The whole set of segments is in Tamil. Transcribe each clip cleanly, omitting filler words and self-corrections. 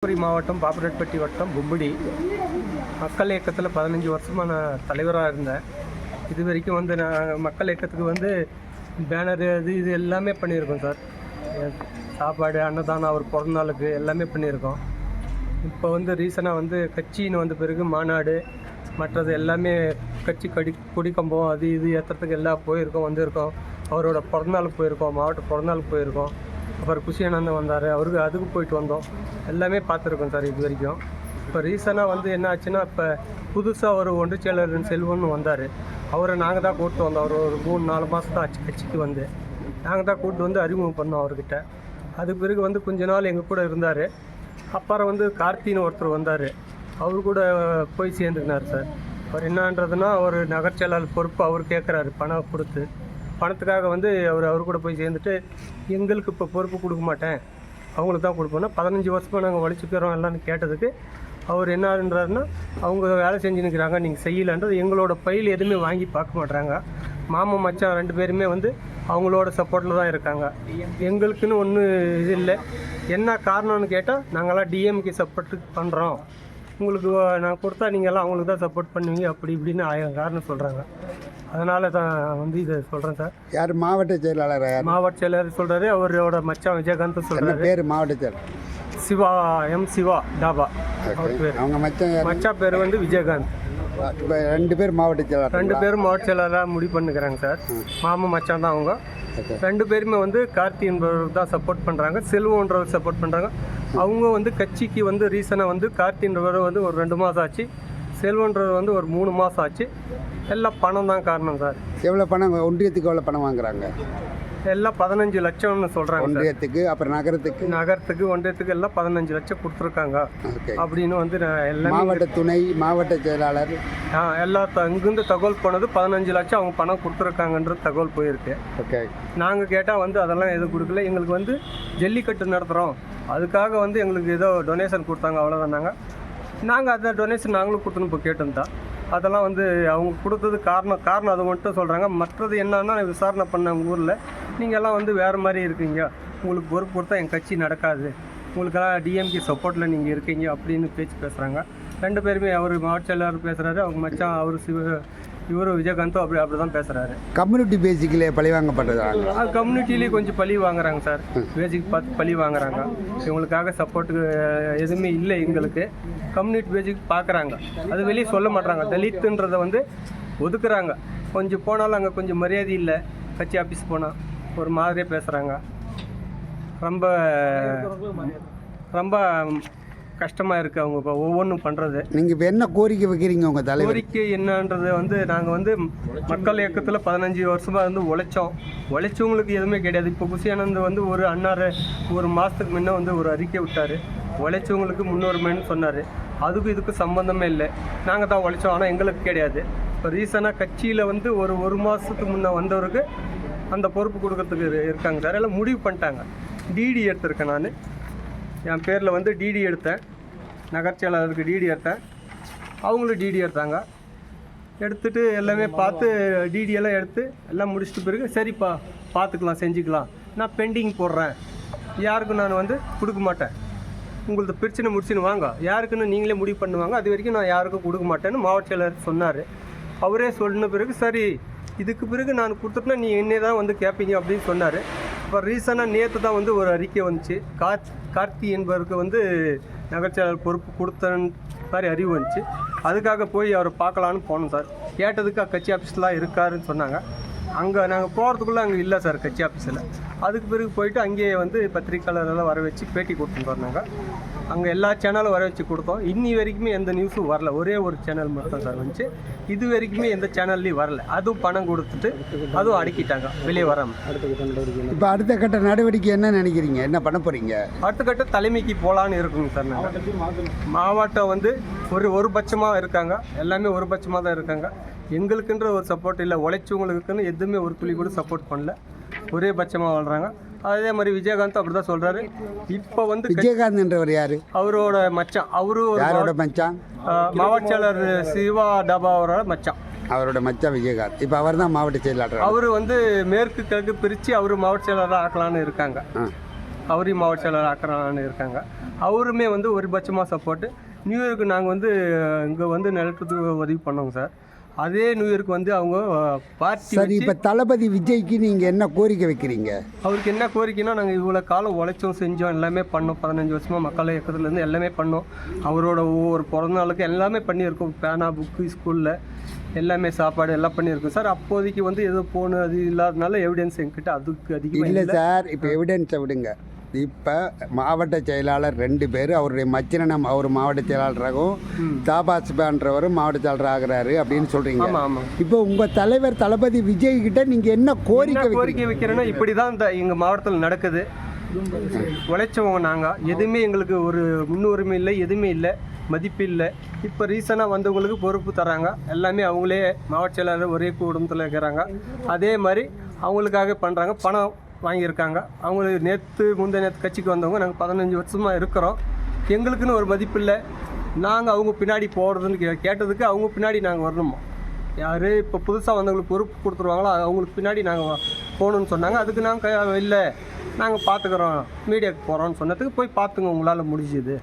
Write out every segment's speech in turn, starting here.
தருமபுரி மாவட்டம் பாப்புலர்பட்டி வட்டம் கும்படி மக்கள் இயக்கத்தில் 15 வருஷமாக நான் தலைவராக இருந்தேன். இது வரைக்கும் வந்து நான் மக்கள் இயக்கத்துக்கு வந்து பேனரு இது எல்லாமே பண்ணியிருக்கோம் சார். சாப்பாடு, அன்னதானம், அவர் பிறந்த நாளுக்கு எல்லாமே பண்ணியிருக்கோம். இப்போ வந்து ரீசனாக வந்து கட்சின்னு வந்த பிறகு மாநாடு மற்றது எல்லாமே கட்சி கொடிக்கம்பம் அது இது ஏற்றுறதுக்கு எல்லாம் போயிருக்கோம், வந்திருக்கோம். அவரோட பிறந்தநாளுக்கு போயிருக்கோம், மாவட்ட பிறந்தநாளுக்கு போயிருக்கோம். அப்புறம் குஷியானந்தன் வந்தார், அவருக்கு அதுக்கு போயிட்டு வந்தோம். எல்லாமே பார்த்துருக்கோம் சார் இது வரைக்கும். இப்போ ரீசனாக வந்து என்ன ஆச்சுன்னா, இப்போ புதுசாக ஒரு ஒன்றிய செயலர் செல்வம்னு வந்தார். அவரை நாங்கள் தான் கூப்பிட்டு வந்தோம். அவர் ஒரு 3-4 மாதம் தான் ஆச்சு கட்சிக்கு வந்து. நாங்கள் தான் கூப்பிட்டு வந்து அறிமுகம் பண்ணோம் அவர்கிட்ட. அதுக்கு பிறகு வந்து கொஞ்ச நாள் எங்கள் கூட இருந்தார். அப்புறம் வந்து கார்த்தின்னு ஒருத்தர் வந்தார், அவர் கூட போய் சேர்ந்துக்கினார் சார். அவர் என்னன்றதுன்னா, அவர் நகர் செயலாளர் பொறுப்பு அவர் கேட்குறாரு பணம் கொடுத்து. பணத்துக்காக வந்து அவர் கூட போய் சேர்ந்துட்டு, எங்களுக்கு இப்போ பொறுப்பு கொடுக்க மாட்டேன், அவங்களுக்கு தான் கொடுப்போன்னா 15 வருஷமாக நாங்கள் வலிச்சுக்கிறோம் எல்லாம்னு கேட்டதுக்கு அவர் என்னன்றாருன்னா, அவங்க வேலை செஞ்சுன்னுக்கிறாங்க, நீங்கள் செய்யலன்றது. எங்களோட பயில் எதுவுமே வாங்கி பார்க்க மாட்றாங்க. மாமன் மச்சான் 2 பேருமே வந்து அவங்களோட சப்போர்ட்டில் தான் இருக்காங்க. எங்களுக்குன்னு ஒன்றும் இது இல்லை. என்ன காரணம்னு கேட்டால், நாங்களாம் டிஎம்கே சப்போர்ட்டு பண்ணுறோம், உங்களுக்கு நான் கொடுத்தா நீங்கள்லாம் அவங்களுக்கு தான் சப்போர்ட் பண்ணுவீங்க, அப்படி இப்படின்னு 1000 காரணம் சொல்கிறாங்க. அதனால தான் வந்து இதை சொல்கிறேன் சார். யார் மாவட்ட செயலாளர்? மாவட்ட செயலாளர் சொல்கிறாரு, அவரோட மச்சான் விஜயகாந்த் சொல்கிறாரு. பேர் மாவட்ட செயலர் சிவா, சிவா டாபா அவர் பேர். அவங்க மச்சான் பேர் வந்து விஜயகாந்த். இப்போ 2 பேர் மாவட்ட செயலாளர். 2 பேரும் மாவட்ட செயலாளராக முடிவு பண்ணுக்கிறாங்க சார். மாமன் மச்சான் தான் அவங்க. 2 பேருமே வந்து கார்த்தி என்பவர் தான் சப்போர்ட் பண்ணுறாங்க, செல்வன்றவர் சப்போர்ட் பண்ணுறாங்க. அவங்க வந்து கட்சிக்கு வந்து ரீசனாக வந்து கார்த்தின்றவர் வந்து ஒரு 2 மாதம் ஆச்சு, செல்வன்றவர் வந்து ஒரு 3 மாதம் ஆச்சு. எல்லாம் பணம் தான் காரணம் சார். எவ்வளோ பணம்? ஒன்றியத்துக்கு எவ்வளோ பணம் வாங்குறாங்க? எல்லாம் 15 லட்சம்னு சொல்கிறாங்க. ஒன்றியத்துக்கு, அப்புறம் நகரத்துக்கு ஒன்றியத்துக்கு எல்லாம் 15 லட்சம் கொடுத்துருக்காங்க அப்படின்னு வந்து எல்லாம் மாவட்ட துணை மாவட்ட செயலாளர் எல்லா இங்கிருந்து தகவல் போனது 15 லட்சம் அவங்க பணம் கொடுத்துருக்காங்கன்ற தகவல் போயிருக்கு. ஓகே, நாங்கள் கேட்டால் வந்து அதெல்லாம் எதுவும் கொடுக்கல, எங்களுக்கு வந்து ஜல்லிக்கட்டு நடத்துகிறோம், அதுக்காக வந்து எங்களுக்கு ஏதோ டொனேஷன் கொடுத்தாங்க, அவ்வளோதானாங்க. நாங்கள் அந்த டொனேஷன் நாங்களும் கொடுத்துன்னு இப்போ கேட்டிருந்தோம். அதெல்லாம் வந்து அவங்க கொடுத்தது காரணம் அது மட்டும் சொல்கிறாங்க. மற்றது என்னன்னா, விசாரணை பண்ண ஊரில் நீங்கள்லாம் வந்து வேறு மாதிரி இருக்கீங்க, உங்களுக்கு பொறுப்பு கொடுத்தா எங்கள் கட்சி நடக்காது, உங்களுக்கெல்லாம் டிஎம்கே சப்போர்ட்டில் நீங்கள் இருக்கீங்க அப்படின்னு பேசுகிறாங்க. 2 பேருமே அவர் மாவட்ட செயலாளர் பேசுகிறாரு, அவங்க மச்சான் அவர் இவரும் விஜயகாந்தும் அப்படி தான் பேசுகிறாரு. கம்யூனிட்டி பேசிக்கிலே பழி வாங்கப்பட்டதாங்க. அது கம்யூனிட்டிலேயே கொஞ்சம் பழி வாங்குறாங்க சார். பேசிக் பார்த்து பழி வாங்குறாங்க. இவங்களுக்காக சப்போர்ட்டுக்கு எதுவுமே இல்லை எங்களுக்கு. கம்யூனிட்டி பேசிக் பார்க்குறாங்க, அது வெளியே சொல்ல மாட்டாங்க. தலித்துன்றதை வந்து ஒதுக்குறாங்க. கொஞ்சம் போனாலும் அங்கே கொஞ்சம் மரியாதை இல்லை. கட்சி ஆஃபீஸ் போனால் ஒரு மாதிரியே பேசுகிறாங்க. ரொம்ப கஷ்டமாக இருக்குது அவங்க இப்போ ஒவ்வொன்றும் பண்ணுறது. நீங்கள் இப்போ என்ன கோரிக்கை வைக்கிறீங்க உங்கள் தலைவர்? கோரிக்கை என்னன்றது வந்து, நாங்கள் வந்து மக்கள் இயக்கத்தில் 15 வருஷமாக வந்து உழைச்சவங்களுக்கு எதுவுமே கிடையாது. இப்போ குஷியானந்த் வந்து ஒரு ஒரு மாதத்துக்கு முன்னே வந்து ஒரு அறிக்கை விட்டார், உழைச்சவங்களுக்கு முன்னுரிமைன்னு சொன்னார். அதுக்கும் இதுக்கும் சம்மந்தமே இல்லை. நாங்கள் தான் உழைச்சோம், ஆனால் எங்களுக்கு கிடையாது. இப்போ ரீசனாக கட்சியில் வந்து ஒரு மாதத்துக்கு முன்னே வந்தவருக்கு அந்த பொறுப்பு கொடுக்கறதுக்கு இருக்காங்க சார். எல்லாம் முடிவு பண்ணிட்டாங்க. டிடி எடுத்திருக்கேன் நான், என் பேரில் வந்து டிடி எடுத்தேன், நகர் செயலாளருக்கு டிடி எடுத்தேன், அவங்களும் டிடி எடுத்தாங்க. எடுத்துகிட்டு எல்லாமே பார்த்து டிடியெல்லாம் எடுத்து எல்லாம் முடிச்சிட்டு பிறகு சரிப்பா பார்த்துக்கலாம், செஞ்சுக்கலாம், நான் பெண்டிங் போடுறேன், யாருக்கும் நான் வந்து கொடுக்க மாட்டேன், உங்களுக்கு பிரச்சனை முடிச்சுன்னு வாங்க, யாருக்குன்னு நீங்களே முடிவு பண்ணுவாங்க, அது வரைக்கும் நான் யாருக்கும் கொடுக்க மாட்டேன்னு மாவட்ட செயலர் சொன்னார். அவரே சொன்ன பிறகு சரி, இதுக்கு பிறகு நான் கொடுத்துட்டேன்னா நீ என்னே தான் வந்து கேட்பீங்க அப்படின்னு சொன்னார். இப்போ ரீசனாக நேற்று தான் வந்து ஒரு அறிக்கை வந்துச்சு, கார்த்தி என்பவருக்கு வந்து நகர் செயலாளர் பொறுப்பு கொடுத்தன்னு மாதிரி அறிவு வந்துச்சு. அதுக்காக போய் அவரை பார்க்கலான்னு போனோம் சார். கேட்டதுக்கு கட்சி ஆஃபீஸ்லாம் இருக்காருன்னு சொன்னாங்க. அங்கே நாங்கள் போகிறதுக்குள்ளே அங்கே இல்லை சார் கட்சி ஆஃபீஸில். அதுக்கு பிறகு போயிட்டு அங்கேயே வந்து பத்திரிக்கையாளரெல்லாம் வர வச்சு பேட்டி கொடுத்துட்டு வந்தாங்க. அங்கே எல்லா சேனலும் வர வச்சு கொடுத்தோம். இன்னி வரைக்குமே எந்த நியூஸும் வரல. ஒரே ஒரு சேனல் மட்டும் சார் வந்துச்சு. இது வரைக்குமே எந்த சேனல்லையும் வரல. அதுவும் பணம் கொடுத்துட்டு அதுவும் அடக்கிட்டாங்க, வெளியே வராமல். இப்போ அடுத்த கட்ட நடவடிக்கை என்ன நினைக்கிறீங்க? என்ன பண்ண போகிறீங்க? அடுத்த கட்ட தலைமைக்கு போகலான்னு இருக்குங்க சார். நாங்கள் மாவட்டம் வந்து ஒரு பட்சமாக இருக்காங்க, எல்லாமே ஒரு பட்சமாக தான் இருக்காங்க. எங்களுக்குன்ற ஒரு சப்போர்ட் இல்லை, உழைச்சவங்களுக்குன்னு எதுவுமே ஒரு துளி கூட சப்போர்ட் பண்ணல, ஒரே பட்சமாக வாழ்கிறாங்க. அதே மாதிரி விஜயகாந்த் அப்படி தான் சொல்கிறாரு. இப்போ வந்து விஜயகாந்த்ன்றவர் யார்? அவரோட மச்சான். யாரோட மச்சான்? மாவட்ட செயலர் சிவா டாபா அவரோட மச்சான். அவரோட மச்சான் விஜயகாந்த். இப்போ அவர் தான் மாவட்ட செயலாளர். அவர் வந்து மேற்கு கிழக்கு பிரித்து அவர் மாவட்ட செயலராக ஆக்கலான்னு இருக்காங்க. அவரையும் மாவட்ட செயலாளர் ஆக்கலான்னு இருக்காங்க. அவருமே வந்து ஒரு பட்சமாக சப்போர்ட்டு. நியூ இயருக்கு நாங்கள் வந்து இங்கே வந்து நிலத்துக்கு உதவி பண்ணோங்க சார். அதே நியூ இயருக்கு வந்து அவங்க பார்ட்டி சரி, இப்போ தளபதி விஜய்க்கு நீங்கள் என்ன கோரிக்கை வைக்கிறீங்க? அவருக்கு என்ன கோரிக்கைன்னா, நாங்கள் இவ்வளோ காலம் உழைச்சோம், செஞ்சோம், எல்லாமே பண்ணோம். 15 வருஷமாக மக்கள் இயக்கத்துலேருந்து எல்லாமே பண்ணோம். அவரோட ஒவ்வொரு பிறந்த நாளுக்கு எல்லாமே பண்ணியிருக்கோம். பேனா, புக்கு, ஸ்கூலில் எல்லாமே சாப்பாடு எல்லாம் பண்ணியிருக்கோம் சார். அப்போதைக்கு வந்து ஏதோ ஃபோனு அது இல்லாதனால எவிடன்ஸ் எங்கிட்ட அதுக்கு அதிகமாக இல்லை சார், இப்போ எவிடன்ஸை விடுங்க. இப்போ மாவட்ட செயலாளர் 2 பேர், அவருடைய மச்சினம் அவர் மாவட்ட செயலாளராகவும் தாபாஸ்பான்றவரும் மாவட்ட செயலாளர் ஆகிறாரு அப்படின்னு சொல்கிறீங்க. ஆமாம் ஆமாம். இப்போ உங்கள் தலைவர் தளபதி விஜய் கிட்ட நீங்கள் என்ன கோரிக்கை வைக்கிறேன்னா, இப்படி தான் இந்த எங்கள் மாவட்டத்தில் நடக்குது. உழைச்சவங்க நாங்கள், எதுவுமே எங்களுக்கு ஒரு முன்னுரிமை இல்லை, எதுவுமே இல்லை, மதிப்பு இல்லை. இப்போ ரீசனாக வந்தவங்களுக்கு பொறுப்பு தராங்க. எல்லாமே அவங்களே மாவட்ட செயலாளர் ஒரே குடும்பத்தில் இருக்கிறாங்க. அதே மாதிரி அவங்களுக்காக பண்ணுறாங்க. பணம் வாங்கியிருக்காங்க. அவங்களுக்கு முந்தைய நேற்று கட்சிக்கு வந்தவங்க நாங்கள் 15 வருஷமாக இருக்கிறோம். எங்களுக்குன்னு ஒரு மதிப்பு இல்லை. நாங்கள் அவங்க பின்னாடி போகிறதுன்னு கேட்டதுக்கு அவங்க பின்னாடி நாங்கள் வரணுமா? யார் இப்போ புதுசாக வந்தவங்களுக்கு பொறுப்பு கொடுத்துருவாங்களோ அவங்களுக்கு பின்னாடி நாங்கள் போகணுன்னு சொன்னாங்க. அதுக்கு நாங்கள் இல்லை, நாங்கள் பார்த்துக்குறோம், மீடியாவுக்கு போகிறோன்னு சொன்னதுக்கு போய் பார்த்துங்க உங்களால் முடிஞ்சுது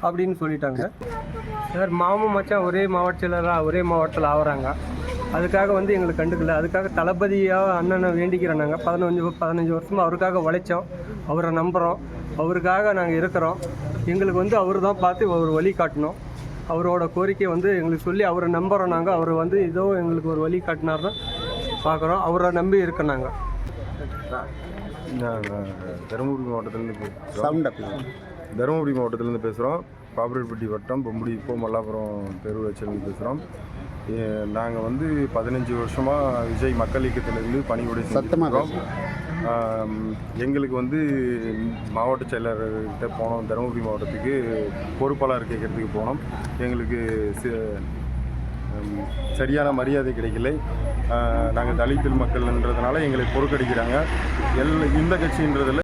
அப்படின்னு சொல்லிட்டாங்க சார். மாமன் மச்சான் ஒரே மாவட்ட செயலராக ஒரே மாவட்டத்தில் ஆகிறாங்க. அதுக்காக வந்து எங்களுக்கு கண்டுக்கல. அதுக்காக தளபதியாக அண்ணனை வேண்டிக்கிறோம். நாங்கள் 15 வருஷமாக அவருக்காக உழைச்சோம், அவரை நம்புகிறோம், அவருக்காக நாங்கள் இருக்கிறோம். எங்களுக்கு வந்து அவர் தான் பார்த்து ஒரு வழி காட்டணும். அவரோட கோரிக்கை வந்து எங்களுக்கு சொல்லி அவரை நம்புகிறோம். நாங்கள் அவர் வந்து ஏதோ எங்களுக்கு ஒரு வழி காட்டினார்னு பார்க்குறோம். அவரை நம்பி இருக்கோம் நாங்கள். நாங்கள் தருமபுரி மாவட்டத்திலேருந்து பேசுகிறோம். பாப்புலர்பட்டி வட்டம் பொம்புடி இப்போ மல்லாபுரம் பேரூராட்சியிலேருந்து பேசுகிறோம். நாங்கள் வந்து 15 வருஷமாக விஜய் மக்கள் இயக்கத்திலேருந்து பணிபுரி செஞ்சுருக்கோம். எங்களுக்கு வந்து மாவட்ட செயலர்கிட்ட போனோம். தருமபுரி மாவட்டத்துக்கு பொறுப்பாளர் கேட்குறதுக்கு போனோம். எங்களுக்கு சரியான மரியாதை கிடைக்கலை. நாங்கள் தலித் மக்கள்ன்றதுனால எங்களை பொறுக்கடிக்கிறாங்க. இந்த கட்சின்றதில்